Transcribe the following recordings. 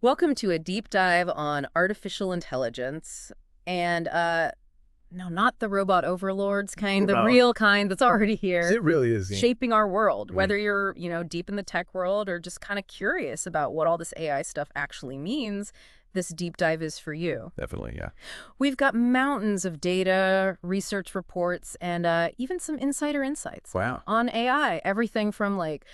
Welcome to a deep dive on artificial intelligence and no, not the robot overlords kind, the Oh, real kind that's already here, it really is. Yeah. shaping our world, Mm. whether you're, deep in the tech world or just kind of curious about what all this AI stuff actually means. This deep dive is for you. Definitely, yeah. We've got mountains of data, research reports, and even some insider insights Wow. on AI. Everything from like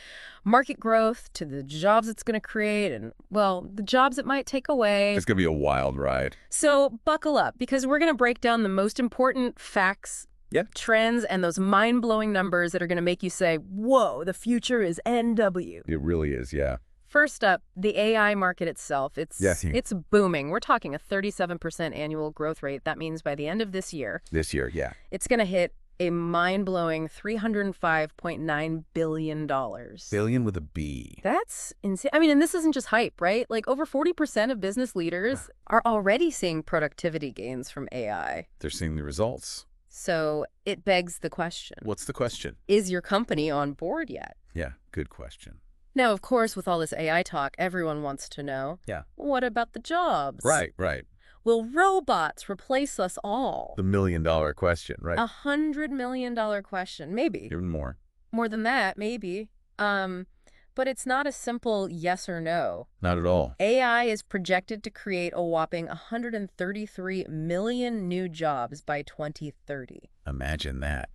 market growth to the jobs it's going to create and, well, the jobs it might take away. It's going to be a wild ride. So buckle up because we're going to break down the most important facts, Yeah. trends, and those mind-blowing numbers that are going to make you say, whoa, the future is NW. It really is, yeah. First up, the AI market itself. It's Yeah. booming. We're talking a 37% annual growth rate. That means by the end of this year, This year, yeah. it's going to hit a mind-blowing $305.9 billion. Billion with a B. That's insane. I mean, and this isn't just hype, right? Like over 40% of business leaders are already seeing productivity gains from AI. They're seeing the results. So it begs the question, What's the question? is your company on board yet? Yeah, good question. Now, of course, with all this AI talk, everyone wants to know, Yeah. what about the jobs? Right. Will robots replace us all? The $1 million question, right? $100 million question. Maybe. Even more. More than that, maybe. But it's not a simple yes or no. Not at all. AI is projected to create a whopping 133 million new jobs by 2030. Imagine that.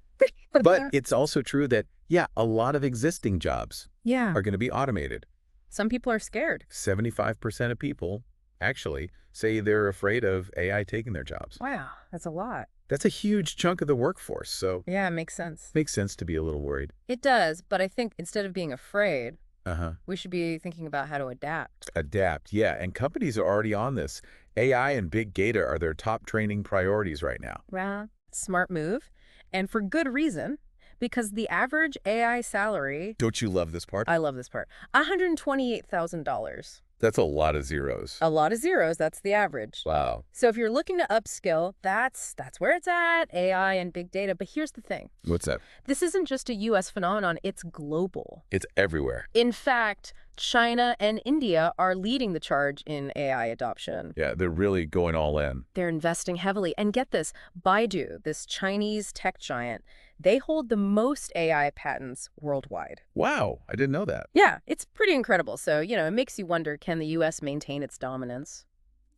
But it's also true that, yeah, a lot of existing jobs Yeah. are going to be automated. Some people are scared. 75% of people actually say they're afraid of AI taking their jobs. Wow, that's a lot. That's a huge chunk of the workforce, so Yeah, it makes sense. makes sense to be a little worried. It does, but I think instead of being afraid, Uh-huh. we should be thinking about how to adapt. Adapt, yeah, and companies are already on this. AI and big data are their top training priorities right now. Well, smart move, and for good reason, because the average AI salary, Don't you love this part? I love this part, $128,000. That's a lot of zeros. A lot of zeros, that's the average. Wow. So if you're looking to upskill, that's where it's at, AI and big data. But here's the thing. What's that? This isn't just a U.S. phenomenon, it's global. It's everywhere. In fact, China and India are leading the charge in AI adoption. Yeah, they're really going all in. They're investing heavily. And get this, Baidu, this Chinese tech giant, they hold the most AI patents worldwide. Wow, I didn't know that. Yeah, it's pretty incredible. So, it makes you wonder, can the U.S. maintain its dominance?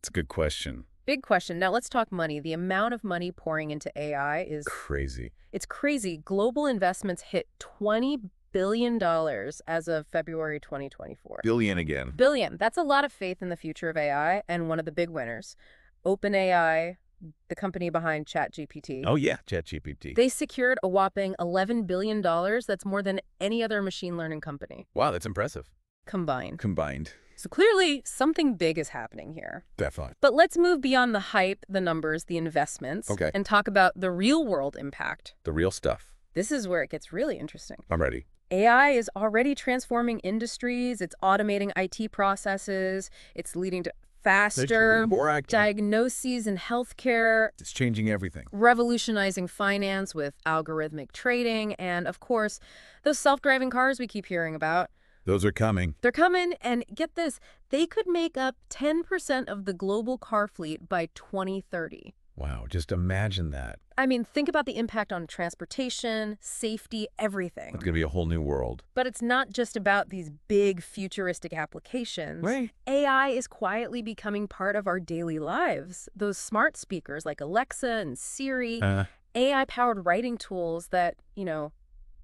It's a good question. Big question. Now let's talk money. The amount of money pouring into AI is Crazy. it's crazy. Global investments hit $20 billion as of February 2024. Billion again. Billion. That's a lot of faith in the future of AI, and one of the big winners, OpenAI, the company behind ChatGPT. Oh, yeah, ChatGPT. They secured a whopping $11 billion. That's more than any other machine learning company Wow, that's impressive. combined. Combined. So clearly, something big is happening here. Definitely. But let's move beyond the hype, the numbers, the investments, Okay. and talk about the real-world impact. The real stuff. This is where it gets really interesting. I'm ready. AI is already transforming industries. It's automating IT processes. It's leading to faster More active. diagnoses in healthcare, It's changing everything. revolutionizing finance with algorithmic trading, and, of course, those self-driving cars we keep hearing about. Those are coming. They're coming, and get this, they could make up 10% of the global car fleet by 2030. Wow, just imagine that. I mean, think about the impact on transportation, safety, everything. It's going to be a whole new world. But it's not just about these big futuristic applications. Right. AI is quietly becoming part of our daily lives. Those smart speakers like Alexa and Siri, AI-powered writing tools that,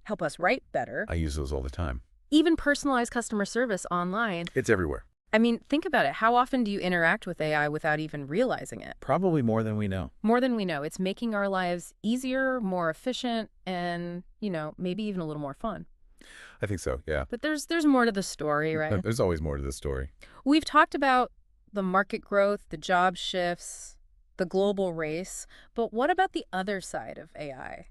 help us write better, I use those all the time. even personalized customer service online. It's everywhere. I mean, think about it. How often do you interact with AI without even realizing it? Probably more than we know. More than we know. It's making our lives easier, more efficient, and, maybe even a little more fun. I think so, yeah. But there's more to the story, right? There's always more to the story. We've talked about the market growth, the job shifts, the global race, but what about the other side of AI?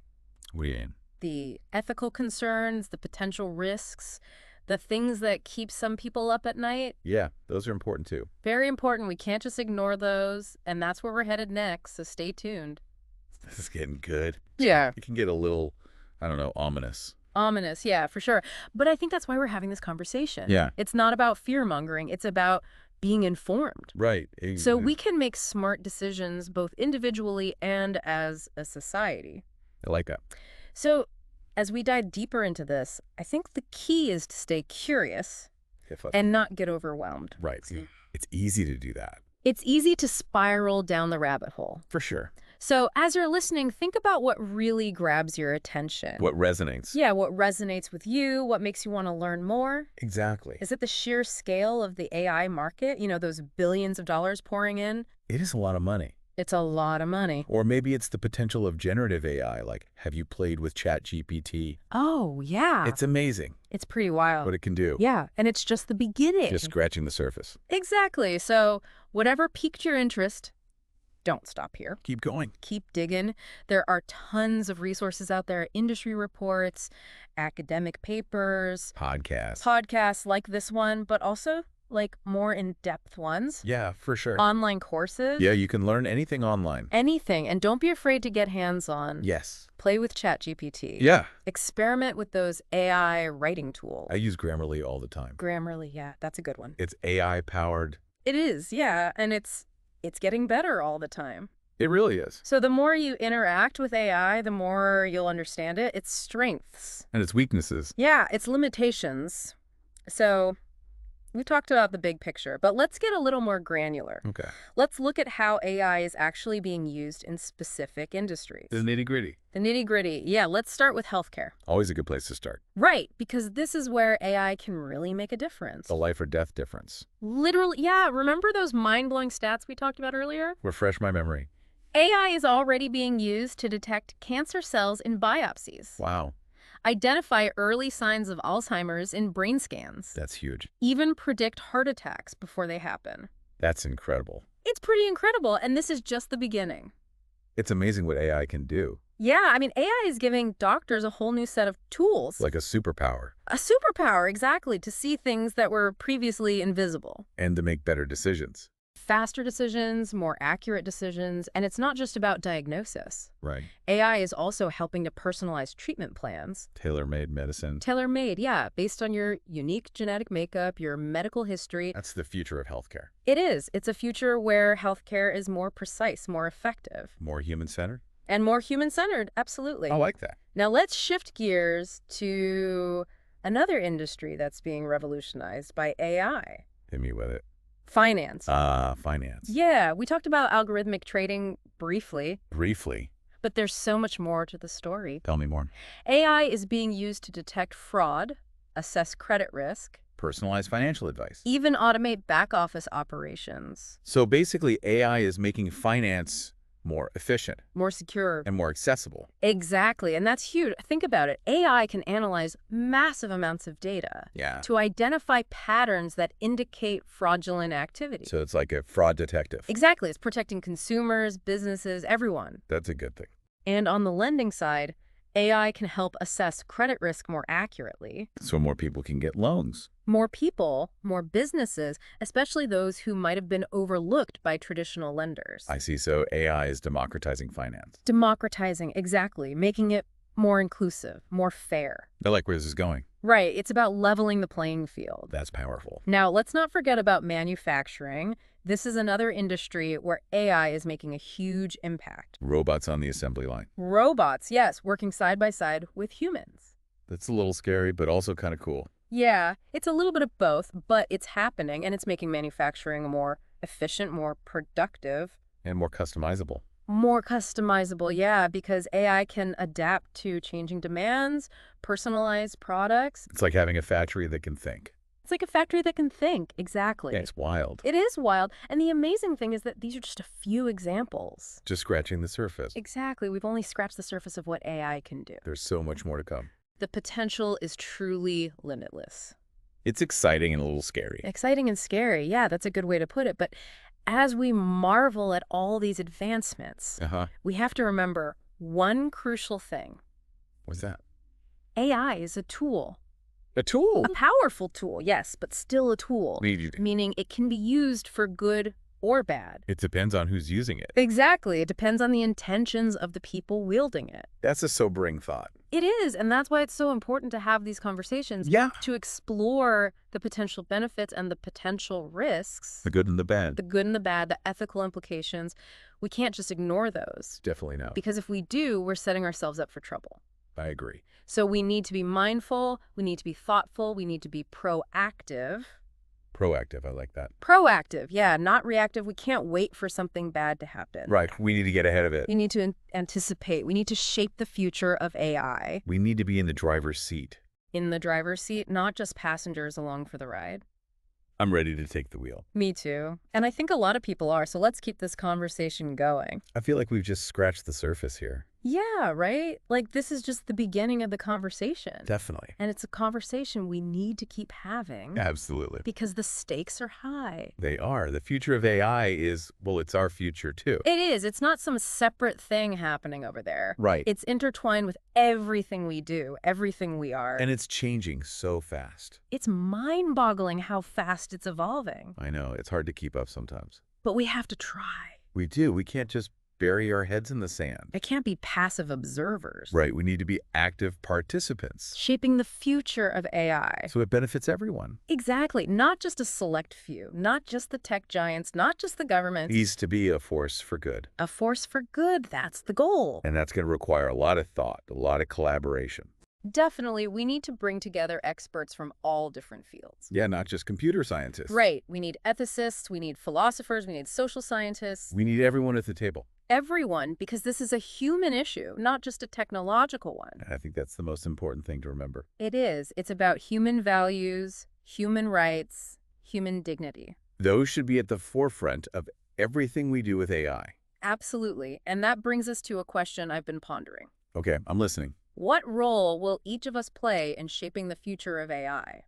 What do you mean? The ethical concerns, the potential risks, the things that keep some people up at night? Yeah, those are important too. Very important. We can't just ignore those, and that's where we're headed next, so stay tuned. This is getting good. Yeah. It can get a little, I don't know, ominous. Ominous, yeah, for sure. But I think that's why we're having this conversation. Yeah. It's not about fear-mongering. It's about being informed. Right. So we can make smart decisions both individually and as a society. I like that. So as we dive deeper into this, I think the key is to stay curious and not get overwhelmed. Right. It's easy to do that. It's easy to spiral down the rabbit hole. For sure. So as you're listening, think about what really grabs your attention. What resonates. Yeah, what resonates with you, what makes you want to learn more. Exactly. Is it the sheer scale of the AI market? You know, those billions of dollars pouring in? It is a lot of money. It's a lot of money. Or maybe it's the potential of generative AI, like have you played with ChatGPT? Oh, yeah. It's amazing. It's pretty wild. What it can do. Yeah, and it's just the beginning. Just scratching the surface. Exactly. So whatever piqued your interest, don't stop here. Keep going. Keep digging. There are tons of resources out there, industry reports, academic papers, podcasts like this one, but also like more in-depth ones. Yeah, for sure. Online courses. Yeah, you can learn anything online. Anything. And don't be afraid to get hands-on. Yes. Play with ChatGPT. Yeah. Experiment with those AI writing tools. I use Grammarly all the time. Grammarly, yeah, that's a good one. It's AI-powered. It is, yeah, and it's getting better all the time. It really is. So the more you interact with AI, the more you'll understand it, its strengths. And its weaknesses. Yeah, its limitations. So we talked about the big picture, but let's get a little more granular. Okay. Let's look at how AI is actually being used in specific industries. The nitty-gritty. The nitty-gritty. Yeah, let's start with healthcare. Always a good place to start. Right, because this is where AI can really make a difference. The life or death difference. Literally, yeah. Remember those mind-blowing stats we talked about earlier? Refresh my memory. AI is already being used to detect cancer cells in biopsies. Wow. Identify early signs of Alzheimer's in brain scans. That's huge. Even predict heart attacks before they happen. That's incredible. It's pretty incredible, and this is just the beginning. It's amazing what AI can do. Yeah, I mean, AI is giving doctors a whole new set of tools. Like a superpower. A superpower, exactly, to see things that were previously invisible. And to make better decisions. Faster decisions, more accurate decisions, and it's not just about diagnosis. Right. AI is also helping to personalize treatment plans. Tailor-made medicine. Tailor-made, yeah, based on your unique genetic makeup, your medical history. That's the future of healthcare. It is. It's a future where healthcare is more precise, more effective. More human-centered? And more human-centered, absolutely. I like that. Now let's shift gears to another industry that's being revolutionized by AI. Hit me with it. Finance. Finance. Yeah, we talked about algorithmic trading briefly. Briefly. But there's so much more to the story. Tell me more. AI is being used to detect fraud, assess credit risk, Personalized financial advice. even automate back-office operations. So basically, AI is making finance more efficient More secure. and more accessible. Exactly, and that's huge. Think about it. AI can analyze massive amounts of data Yeah. to identify patterns that indicate fraudulent activity. So it's like a fraud detective. Exactly. It's protecting consumers, businesses, everyone. That's a good thing. And on the lending side, AI can help assess credit risk more accurately. So more people can get loans. More people, more businesses, especially those who might have been overlooked by traditional lenders. I see. So AI is democratizing finance. Democratizing, exactly, making it more inclusive, more fair. I like where this is going. Right, it's about leveling the playing field. That's powerful. Now, let's not forget about manufacturing. This is another industry where AI is making a huge impact. Robots on the assembly line. Robots, yes, working side by side with humans. That's a little scary, but also kind of cool. Yeah, it's a little bit of both, but it's happening, and it's making manufacturing more efficient, more productive. And more customizable. More customizable, yeah, because AI can adapt to changing demands, personalize products. It's like having a factory that can think. It's like a factory that can think, exactly. Yeah, it's wild. It is wild, and the amazing thing is that these are just a few examples. Just scratching the surface. Exactly, we've only scratched the surface of what AI can do. There's so much more to come. The potential is truly limitless. It's exciting and a little scary. Exciting and scary, yeah, that's a good way to put it. But as we marvel at all these advancements, we have to remember one crucial thing. What's that? AI is a tool. A tool? A powerful tool, yes, but still a tool. Meaning it can be used for good or bad. It depends on who's using it. Exactly. It depends on the intentions of the people wielding it. That's a sobering thought. It is, and that's why it's so important to have these conversations. Yeah. To explore the potential benefits and the potential risks. The good and the bad. The good and the bad, the ethical implications. We can't just ignore those. Definitely no. Because if we do, we're setting ourselves up for trouble. I agree. So we need to be mindful, we need to be thoughtful, we need to be proactive. Proactive, I like that. Proactive, yeah, not reactive. We can't wait for something bad to happen. Right, we need to get ahead of it. We need to anticipate. We need to shape the future of AI. We need to be in the driver's seat. In the driver's seat, not just passengers along for the ride. I'm ready to take the wheel. Me too. And I think a lot of people are, so let's keep this conversation going. I feel like we've just scratched the surface here. Yeah, right? Like, this is just the beginning of the conversation. Definitely. And it's a conversation we need to keep having. Absolutely. Because the stakes are high. They are. The future of AI is, well, it's our future too. It is. It's not some separate thing happening over there. Right. It's intertwined with everything we do, everything we are. And it's changing so fast. It's mind-boggling how fast it's evolving. I know. It's hard to keep up sometimes. But we have to try. We do. We can't just bury our heads in the sand. It can't be passive observers. Right. We need to be active participants. Shaping the future of AI. So it benefits everyone. Exactly. Not just a select few. Not just the tech giants. Not just the government. Needs to be a force for good. A force for good. That's the goal. And that's going to require a lot of thought, a lot of collaboration. Definitely, we need to bring together experts from all different fields. Yeah, not just computer scientists. Right. We need ethicists, we need philosophers, we need social scientists. We need everyone at the table. Everyone, because this is a human issue, not just a technological one. And I think that's the most important thing to remember. It is. It's about human values, human rights, human dignity. Those should be at the forefront of everything we do with AI. Absolutely. And that brings us to a question I've been pondering. Okay, I'm listening. What role will each of us play in shaping the future of AI?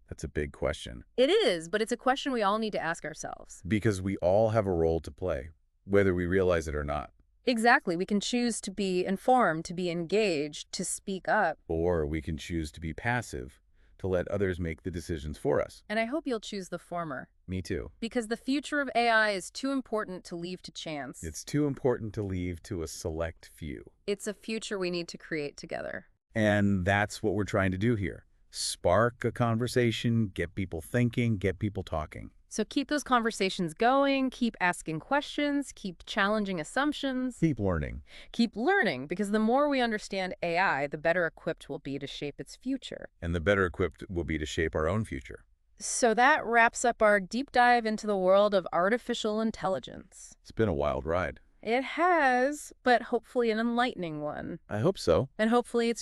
That's a big question. It is, but it's a question we all need to ask ourselves. Because we all have a role to play, whether we realize it or not. Exactly. We can choose to be informed, to be engaged, to speak up. Or we can choose to be passive, to let others make the decisions for us. And I hope you'll choose the former. Me too. Because the future of AI is too important to leave to chance. It's too important to leave to a select few. It's a future we need to create together. And that's what we're trying to do here. Spark a conversation, get people thinking, get people talking. So keep those conversations going, keep asking questions, keep challenging assumptions. Keep learning. Keep learning, because the more we understand AI, the better equipped we'll be to shape its future. And the better equipped we'll be to shape our own future. So that wraps up our deep dive into the world of artificial intelligence. It's been a wild ride. It has, but hopefully an enlightening one. I hope so. And hopefully it's